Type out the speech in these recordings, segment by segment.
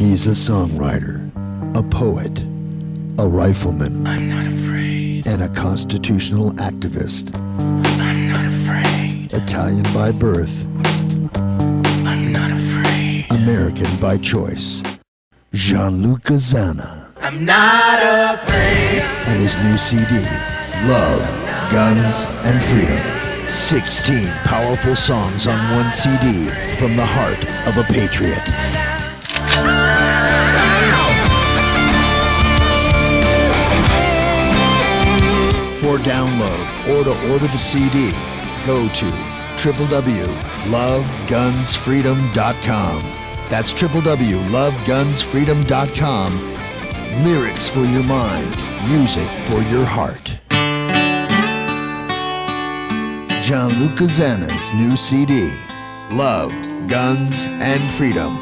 He's a songwriter, a poet, a rifleman, I'm not afraid. and a constitutional activist. I'm not afraid. Italian by birth, I'm not afraid. American by choice. Luca Zanna. I'm not afraid. And his new CD, Love, Guns, and Freedom. 16 powerful songs on one CD from the heart of a patriot. For download or to order the CD, go to www.lovegunsfreedom.com. That's www.lovegunsfreedom.com. Lyrics for your mind, music for your heart. Luca Zanna's new CD, Love, Guns, and Freedom.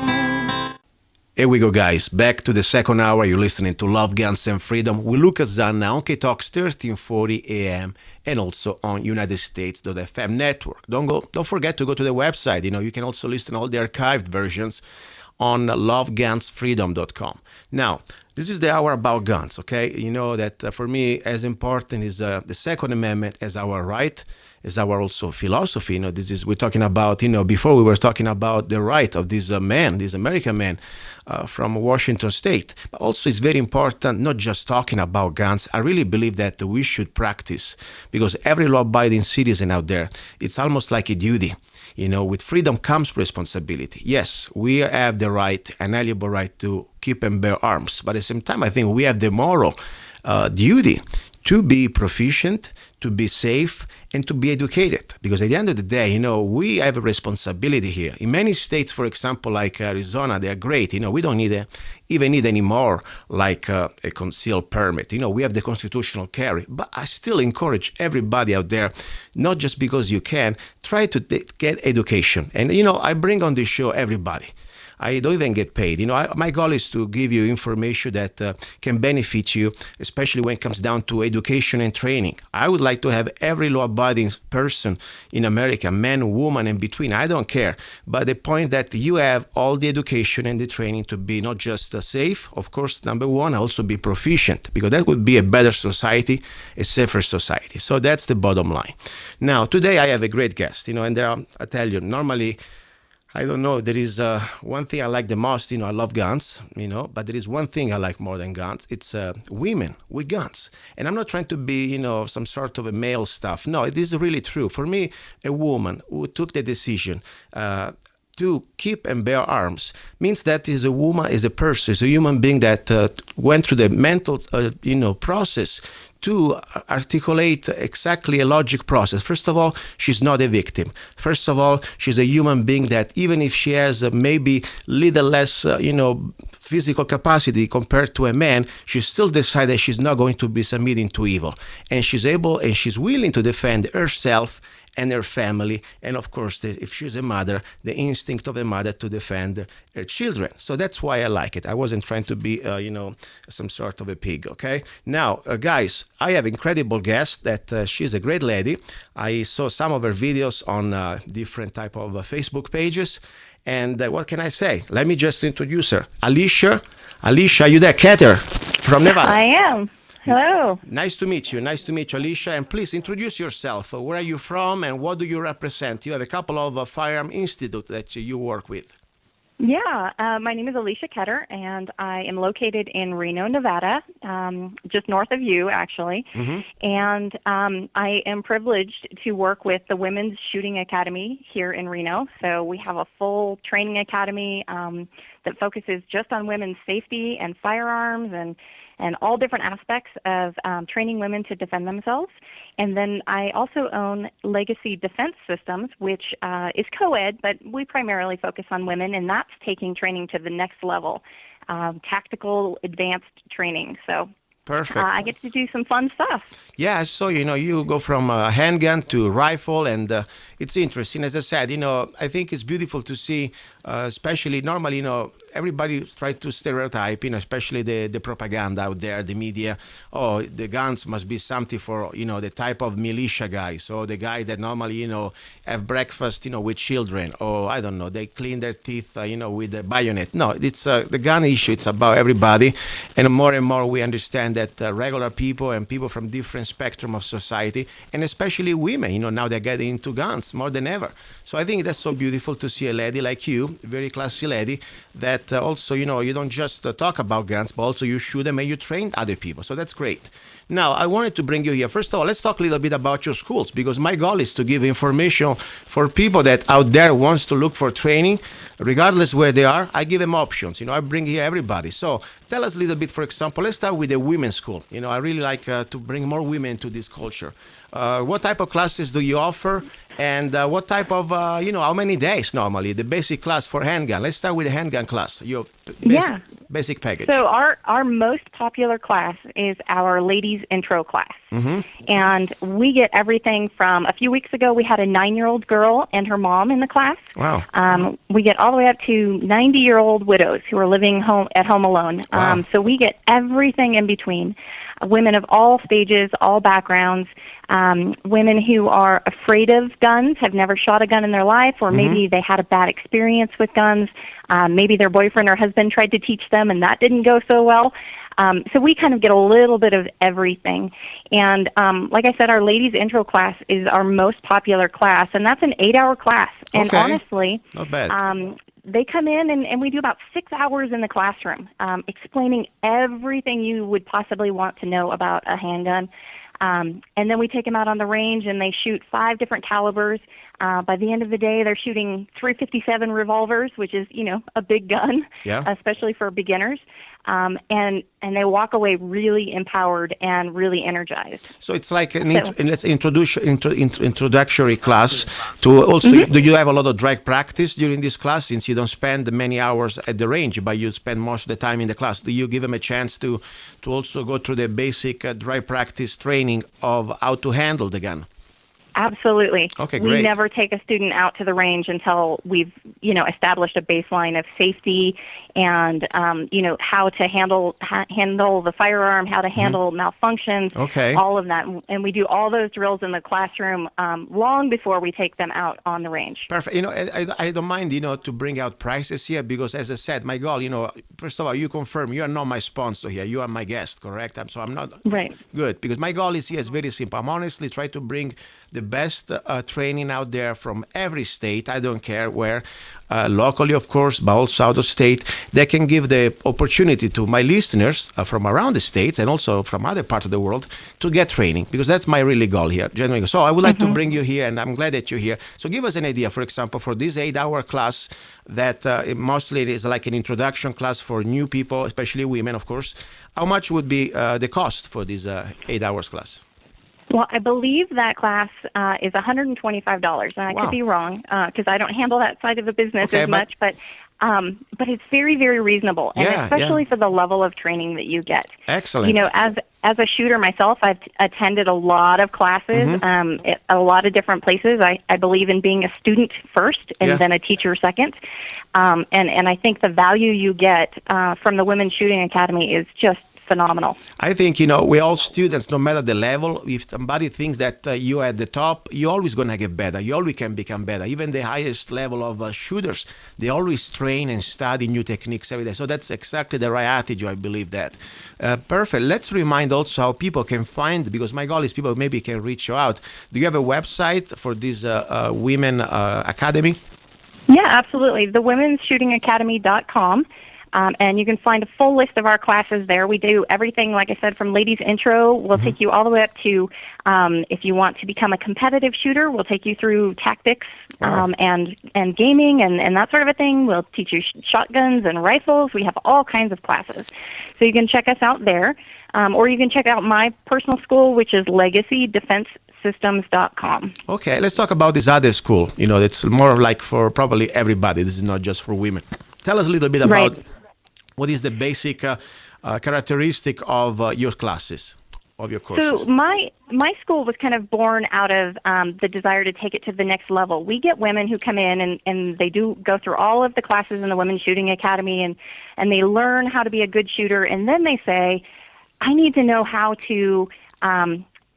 Here we go, guys. Back to the second hour. You're listening to Love, Guns, and Freedom with Luca Zanna on K-Talks 1340 AM and also on UnitedStates.fm network. Don't forget to go to the website. You can also listen to all the archived versions on lovegunsfreedom.com. Now, this is the hour about guns, okay? You know that for me, as important is the Second Amendment as our right, as our also philosophy. We're talking about, before we were talking about the right of this man, this American man from Washington State. But also it's very important not just talking about guns. I really believe that we should practice, because every law-abiding citizen out there, it's almost like a duty. With freedom comes responsibility. Yes, we have the right, inalienable right to keep and bear arms. But at the same time, I think we have the moral duty to be proficient, to be safe, and to be educated. Because at the end of the day, we have a responsibility here. In many states, for example, like Arizona, they are great. We don't even need anymore like a concealed permit. We have the constitutional carry. But I still encourage everybody out there, not just because you can, try to get education. And, I bring on this show everybody. I don't even get paid. My goal is to give you information that can benefit you, especially when it comes down to education and training. I would like to have every law-abiding person in America, man, woman, and between. I don't care. But the point that you have all the education and the training to be not just safe, of course, number one, also be proficient, because that would be a better society, a safer society. So that's the bottom line. Now, today I have a great guest, and I tell you, normally, I don't know, there is one thing I like the most, I love guns, but there is one thing I like more than guns. It's women with guns. And I'm not trying to be, some sort of a male stuff. No, it is really true. For me, a woman who took the decision to keep and bear arms means that is a woman, is a person, is a human being that went through the mental, process to articulate exactly a logic process. First of all, she's not a victim. First of all, she's a human being that even if she has maybe little less, physical capacity compared to a man, she still decided she's not going to be submitting to evil. And she's able and she's willing to defend herself and her family, and of course, if she's a mother, the instinct of a mother to defend her children. So that's why I like it. I wasn't trying to be, some sort of a pig, okay? Now, guys, I have incredible guest that she's a great lady. I saw some of her videos on different type of Facebook pages, and what can I say? Let me just introduce her. Alisha, you there? Ketter from Nevada. I am. Hello. Nice to meet you, Alisha. And please introduce yourself. Where are you from and what do you represent? You have a couple of firearm institutes that you work with. Yeah, my name is Alisha Ketter, and I am located in Reno, Nevada, just north of you, actually. Mm-hmm. And I am privileged to work with the Women's Shooting Academy here in Reno. So we have a full training academy that focuses just on women's safety and firearms and all different aspects of training women to defend themselves. And then I also own Legacy Defense Systems, which is co-ed, but we primarily focus on women, and that's taking training to the next level, tactical advanced training. So perfect. I get to do some fun stuff. Yeah, so, you go from handgun to rifle, and it's interesting. As I said, I think it's beautiful to see, especially normally, everybody tries to stereotype, especially the propaganda out there, the media. Oh, the guns must be something for, the type of militia guys, or the guys that normally, have breakfast, with children, or I don't know, they clean their teeth, with a bayonet. No, it's the gun issue. It's about everybody. And more we understand that regular people and people from different spectrum of society, and especially women, now they're getting into guns more than ever. So I think that's so beautiful to see a lady like you, a very classy lady, that also, you don't just talk about guns, but also you shoot them and you train other people. So that's great. Now, I wanted to bring you here. First of all, let's talk a little bit about your schools, because my goal is to give information for people that out there wants to look for training, regardless where they are. I give them options. I bring here everybody. So tell us a little bit, for example, let's start with the women's school. I really like to bring more women to this culture. What type of classes do you offer? And what type of, how many days normally? The basic class for handgun. Let's start with the handgun class, your basic package. So our most popular class is our ladies intro class. And we get everything from, a few weeks ago, we had a 9-year-old girl and her mom in the class. Wow. We get all the way up to 90-year-old widows who are living at home alone. Wow. So we get everything in between. Women of all stages, all backgrounds, women who are afraid of guns, have never shot a gun in their life, or maybe they had a bad experience with guns. Maybe their boyfriend or husband tried to teach them and that didn't go so well. So we kind of get a little bit of everything. And like I said, our ladies intro class is our most popular class, and that's an 8-hour class. And honestly, not bad. They come in and we do about 6 hours in the classroom, explaining everything you would possibly want to know about a handgun. And then we take them out on the range and they shoot 5 different calibers. By the end of the day, they're shooting .357 revolvers, which is, a big gun, especially for beginners. And they walk away really empowered and really energized. So it's like an introductory class to also. Do you have a lot of drag practice during this class, since you don't spend many hours at the range, but you spend most of the time in the class? Do you give them a chance to also go through the basic drag practice training of how to handle the gun? Absolutely. Okay, great. We never take a student out to the range until we've, established a baseline of safety and, how to handle the firearm, how to handle malfunctions, all of that. And we do all those drills in the classroom long before we take them out on the range. Perfect. I don't mind, to bring out prices here, because as I said, my goal, first of all, you confirm you are not my sponsor here. You are my guest, correct? So I'm not. Right. Good. Because my goal is here is very simple. I'm honestly trying to bring the best training out there from every state. I don't care where, locally, of course, but also out of state, that can give the opportunity to my listeners from around the states and also from other parts of the world to get training, because that's my really goal here, genuinely. So I would like to bring you here, and I'm glad that you're here. So give us an idea, for example, for this 8-hour class that mostly is like an introduction class for new people, especially women, of course. How much would be the cost for this 8 hours class? Well, I believe that class is $125, and I could be wrong because I don't handle that side of the business as much, but it's very, very reasonable, and especially for the level of training that you get. Excellent. As a shooter myself, I've attended a lot of classes at a lot of different places. I believe in being a student first and then a teacher second, and I think the value you get from the Women's Shooting Academy is just phenomenal. I think, we're all students, no matter the level. If somebody thinks that you're at the top, you're always going to get better. You always can become better. Even the highest level of shooters, they always train and study new techniques every day. So that's exactly the right attitude, I believe that. Perfect. Let's remind also how people can find, because my goal is people maybe can reach you out. Do you have a website for this Women Academy? Yeah, absolutely. The womensshootingacademy.com. And you can find a full list of our classes there. We do everything, like I said, from ladies intro. We'll take you all the way up to, if you want to become a competitive shooter, we'll take you through tactics and gaming and that sort of a thing. We'll teach you shotguns and rifles. We have all kinds of classes. So you can check us out there. Or you can check out my personal school, which is LegacyDefenseSystems.com. Okay, let's talk about this other school. It's more like for probably everybody. This is not just for women. Tell us a little bit about what is the basic characteristic of your classes, of your courses? So my school was kind of born out of the desire to take it to the next level. We get women who come in and they do go through all of the classes in the Women's Shooting Academy and they learn how to be a good shooter, and then they say, I need to know how to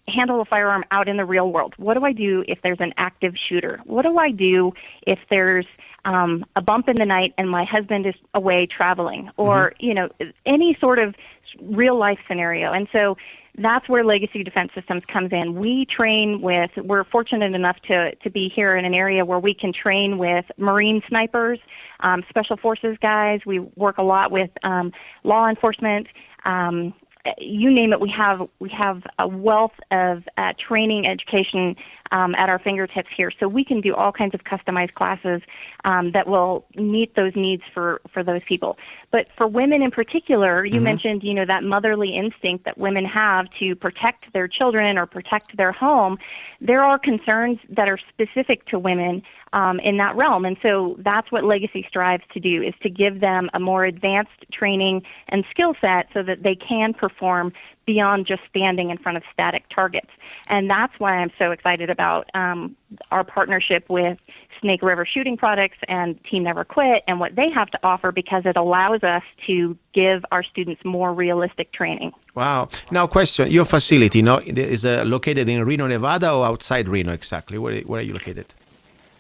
handle a firearm out in the real world. What do I do if there's an active shooter? What do I do if there's a bump in the night and my husband is away traveling, or any sort of real life scenario? And so that's where Legacy Defense Systems comes in. We're fortunate enough to be here in an area where we can train with Marine snipers, Special Forces guys. We work a lot with law enforcement. You name it, we have a wealth of training, education at our fingertips here. So we can do all kinds of customized classes that will meet those needs for those people. But for women in particular, you mentioned, that motherly instinct that women have to protect their children or protect their home. There are concerns that are specific to women in that realm. And so that's what Legacy strives to do, is to give them a more advanced training and skill set so that they can perform beyond just standing in front of static targets. And that's why I'm so excited about our partnership with Snake River Shooting Products and Team Never Quit and what they have to offer, because it allows us to give our students more realistic training. Wow. Now, question, your facility is located in Reno, Nevada, or outside Reno exactly? Where are you located?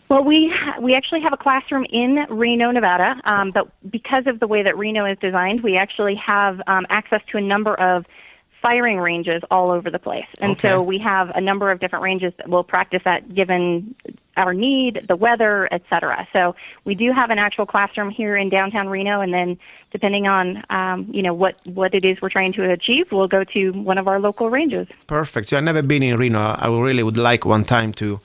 Well, we actually have a classroom in Reno, Nevada, but because of the way that Reno is designed, we actually have access to a number of firing ranges all over the place. And so we have a number of different ranges that we'll practice at given our need, the weather, et cetera. So we do have an actual classroom here in downtown Reno, and then depending on what it is we're trying to achieve, we'll go to one of our local ranges. Perfect. So I've never been in Reno. I really would like one time to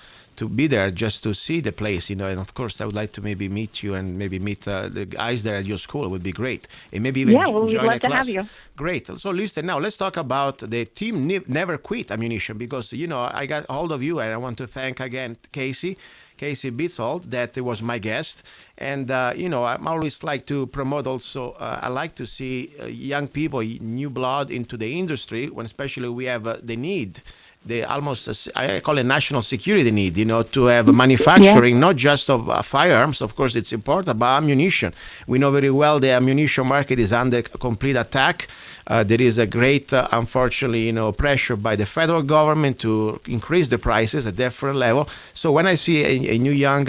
be there just to see the place, and of course I would like to maybe meet you and maybe meet the guys there at your school. It would be great, and maybe even we'd join love a to class. have you. Great. So listen, now let's talk about the Team Never Quit ammunition, because I got a hold of you, and I want to thank again Casey Bitzold, that was my guest. And I'm always like to promote also, I like to see young people, new blood into the industry, when especially we have the need, I call it national security need, to have manufacturing, not just of firearms. Of course, it's important, but ammunition. We know very well the ammunition market is under complete attack. There is a great, unfortunately, pressure by the federal government to increase the prices at different level. So when I see a new young,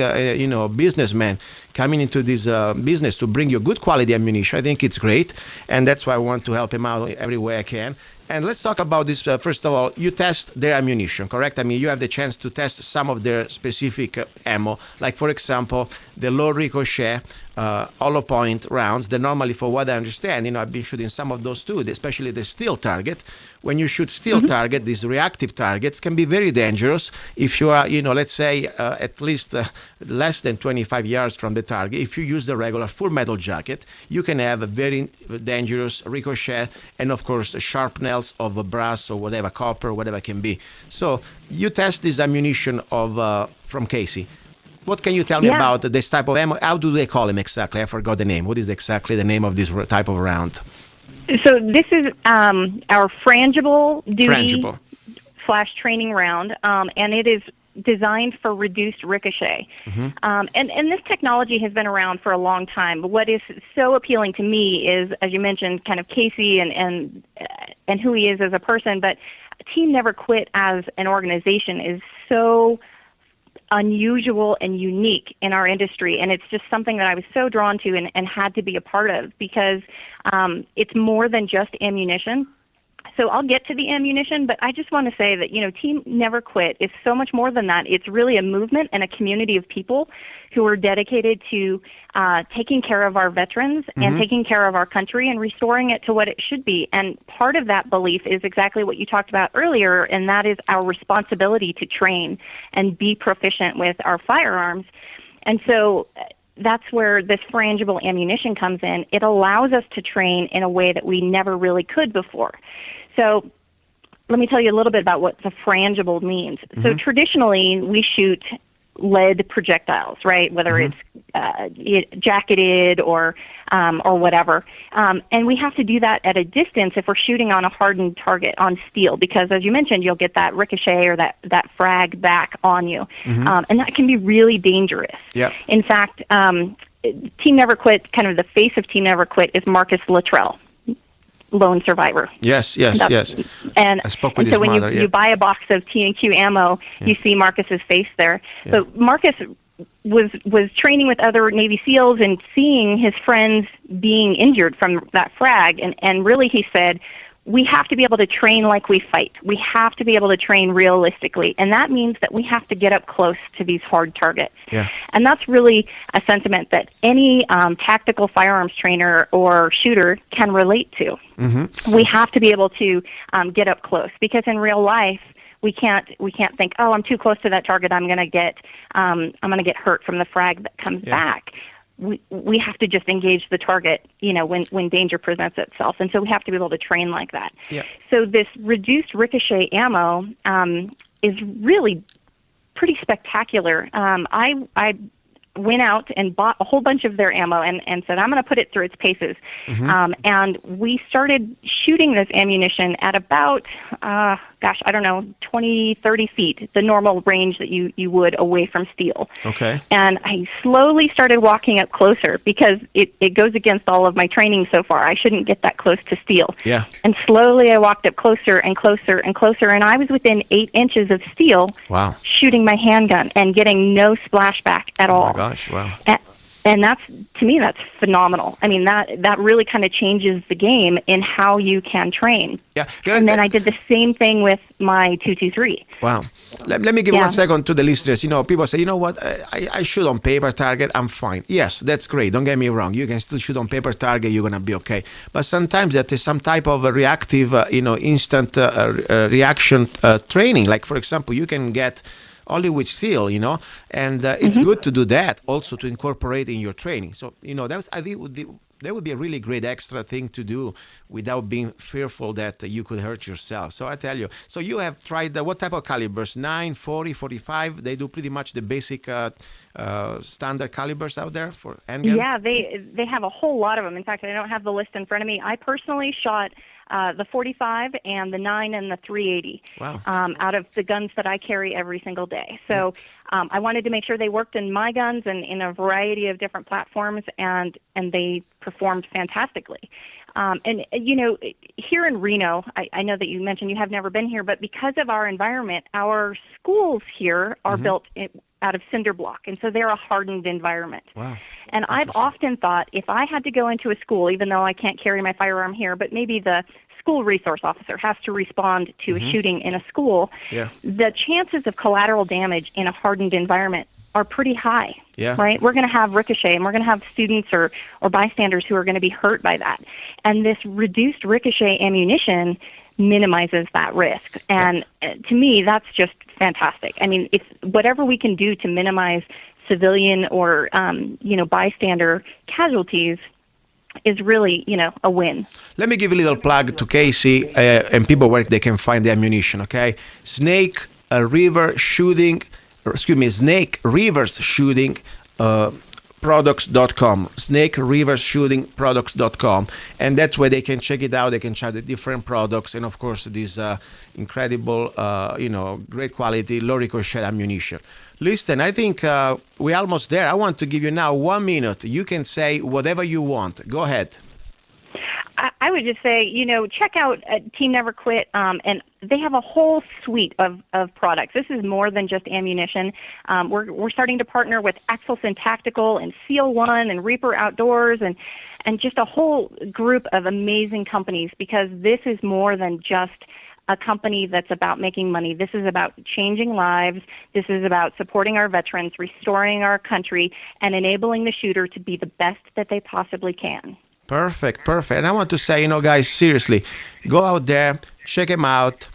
businessman coming into this business to bring you good quality ammunition, I think it's great, and that's why I want to help him out every way I can. And let's talk about this. First of all, you test their ammunition, correct? I mean, you have the chance to test some of their specific ammo, like, for example, the low ricochet hollow point rounds. They normally, for what I understand, I've been shooting some of those too, especially the steel target. When you shoot steel target, these reactive targets can be very dangerous if you are, let's say, at least less than 25 yards from the target. If you use the regular full metal jacket, you can have a very dangerous ricochet and, of course, sharp nails of brass or whatever, copper, whatever it can be. So you test this ammunition from Casey. What can you tell me about this type of ammo? How do they call them exactly? I forgot the name. What is exactly the name of this type of round? So this is our frangible duty / training round, and it is designed for reduced ricochet. And this technology has been around for a long time. But what is so appealing to me is, as you mentioned, kind of Casey and who he is as a person. But Team Never Quit as an organization is so unusual and unique in our industry, and it's just something that I was so drawn to and had to be a part of, because it's more than just ammunition. So I'll get to the ammunition, but I just want to say that, Team Never Quit is so much more than that. It's really a movement and a community of people who are dedicated to taking care of our veterans and taking care of our country and restoring it to what it should be. And part of that belief is exactly what you talked about earlier, and that is our responsibility to train and be proficient with our firearms. And so that's where this frangible ammunition comes in. It allows us to train in a way that we never really could before. So let me tell you a little bit about what the frangible means. So traditionally, we shoot lead projectiles, right? Whether it's jacketed or whatever. And we have to do that at a distance if we're shooting on a hardened target on steel, because as you mentioned, you'll get that ricochet or that frag back on you. And that can be really dangerous. Yeah. In fact, Team Never Quit, kind of the face of Team Never Quit is Marcus Luttrell, lone survivor. Yes. And I spoke with so his when mother. you buy a box of T&Q ammo, you see Marcus's face there. Yeah. So Marcus was training with other Navy SEALs and seeing his friends being injured from that frag, and really he said, we have to be able to train like we fight. We have to be able to train realistically, and that means that we have to get up close to these hard targets. Yeah. And that's really a sentiment that any tactical firearms trainer or shooter can relate to. We have to be able to get up close, because in real life, we can't think, oh, I'm too close to that target, I'm going to get hurt from the frag that comes back. We have to just engage the target, when danger presents itself, and so we have to be able to train like that. Yeah. So this reduced ricochet ammo is really pretty spectacular. I went out and bought a whole bunch of their ammo and said, I'm going to put it through its paces. And we started shooting this ammunition at about, 20, 30 feet, the normal range that you would away from steel. Okay. And I slowly started walking up closer, because it goes against all of my training so far. I shouldn't get that close to steel. Yeah. And slowly I walked up closer and closer and closer, and I was within 8 inches of steel. Wow. Shooting my handgun and getting no splashback at all. Oh my gosh, wow. And that's, to me, that's phenomenal. I mean, that really kind of changes the game in how you can train. Yeah. And then I did the same thing with my 223. Wow. Let me give 1 second to the listeners. People say, you know what, I shoot on paper target, I'm fine. Yes, that's great. Don't get me wrong. You can still shoot on paper target, you're going to be okay. But sometimes that is some type of a reactive, instant reaction training. Like, for example, you can get only with steel, and it's good to do that, also to incorporate in your training. So, I think that would be a really great extra thing to do without being fearful that you could hurt yourself. So I tell you, so you have tried what type of calibers? 9, 40, 45? They do pretty much the basic standard calibers out there for handgun? Yeah, they have a whole lot of them. In fact, I don't have the list in front of me. I personally shot the 45 and the 9 and the 380 out of the guns that I carry every single day. So I wanted to make sure they worked in my guns and in a variety of different platforms, and they performed fantastically. And, here in Reno, I know that you mentioned you have never been here, but because of our environment, our schools here are built out of cinder block, and so they're a hardened environment. Wow. And I've often thought, if I had to go into a school, even though I can't carry my firearm here, but maybe the school resource officer has to respond to a shooting in a school, the chances of collateral damage in a hardened environment are pretty high, right? We're going to have ricochet, and we're going to have students or bystanders who are going to be hurt by that. And this reduced ricochet ammunition minimizes that risk. And to me, that's just fantastic. I mean, it's whatever we can do to minimize civilian or, bystander casualties is really, a win. Let me give a little plug to Casey and people where they can find the ammunition, okay? Snake Rivers Shooting products.com, snakerevershootingproducts.com, and that's where they can check it out. They can try the different products, and of course this incredible great quality low ricochet ammunition. Listen, I think we're almost there. I want to give you now 1 minute. You can say whatever you want. Go ahead. I would just say, check out Team Never Quit, and they have a whole suite of products. This is more than just ammunition. We're starting to partner with Axelson Tactical and Seal One and Reaper Outdoors and just a whole group of amazing companies, because this is more than just a company that's about making money. This is about changing lives. This is about supporting our veterans, restoring our country, and enabling the shooter to be the best that they possibly can. Perfect. And I want to say, guys, seriously, go out there, check them out,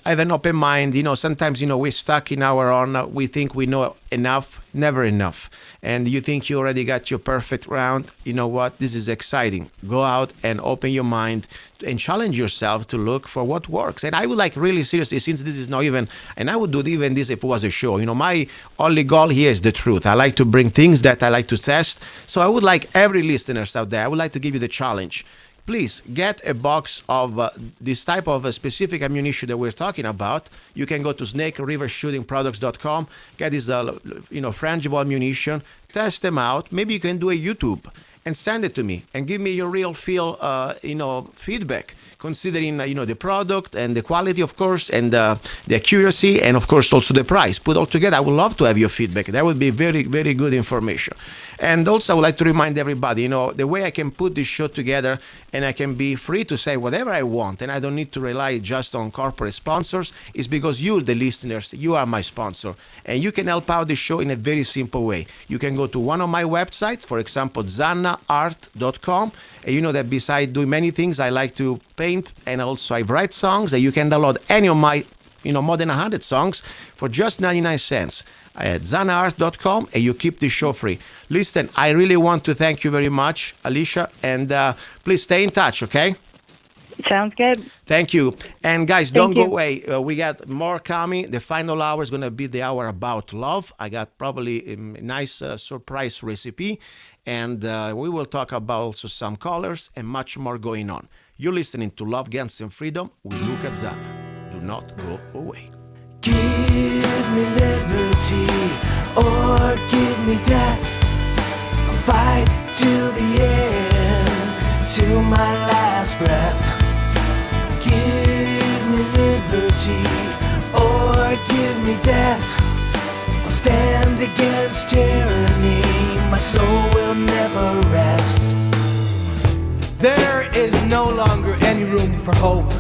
have an open mind. Sometimes, we're stuck in our own, we think we know enough, never enough. And you think you already got your perfect round. You know what? This is exciting. Go out and open your mind and challenge yourself to look for what works. And I would like really seriously, since this is not even, and I would do even this if it was a show. My only goal here is the truth. I like to bring things that I like to test. So I would like every listeners out there, I would like to give you the challenge. Please get a box of this type of specific ammunition that we're talking about. You can go to snakerivershootingproducts.com, get this, frangible ammunition, test them out. Maybe you can do a YouTube and send it to me and give me your real feel, feedback, considering, the product and the quality, of course, and the accuracy, and of course also the price. Put all together, I would love to have your feedback. That would be very, very good information. And also I would like to remind everybody, the way I can put this show together and I can be free to say whatever I want and I don't need to rely just on corporate sponsors is because you, the listeners, you are my sponsor. And you can help out the show in a very simple way. You can go to one of my websites, for example, zannaart.com. And you know that besides doing many things, I like to paint and also I write songs. And you can download any of my, more than 100 songs for just 99 cents. At zannaart.com, and you keep the show free. Listen, I really want to thank you very much, Alisha, and please stay in touch, okay? Sounds good. Thank you. And guys, don't go away. We got more coming. The final hour is going to be the hour about love. I got probably a nice surprise recipe, and we will talk about also some colors and much more going on. You're listening to Love, Guns, and Freedom with Luca Zanna. Do not go away. Give me liberty or give me death. I'll fight till the end, till my last breath. Give me liberty or give me death. I'll stand against tyranny. My soul will never rest. There is no longer any room for hope.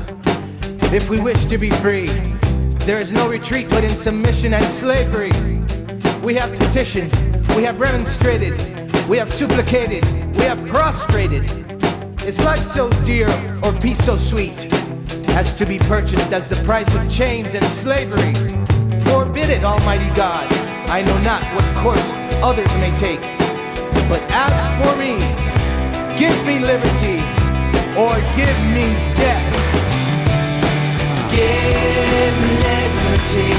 If we wish to be free, there is no retreat but in submission and slavery. We have petitioned, we have remonstrated, we have supplicated, we have prostrated. Is life so dear or peace so sweet as to be purchased as the price of chains and slavery? Forbid it, Almighty God. I know not what course others may take. But as for me, give me liberty or give me death. Give me liberty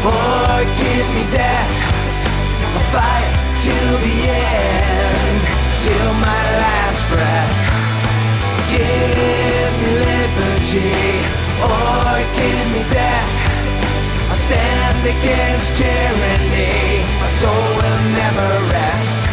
or give me death. I'll fight till the end, till my last breath. Give me liberty or give me death. I'll stand against tyranny. My soul will never rest.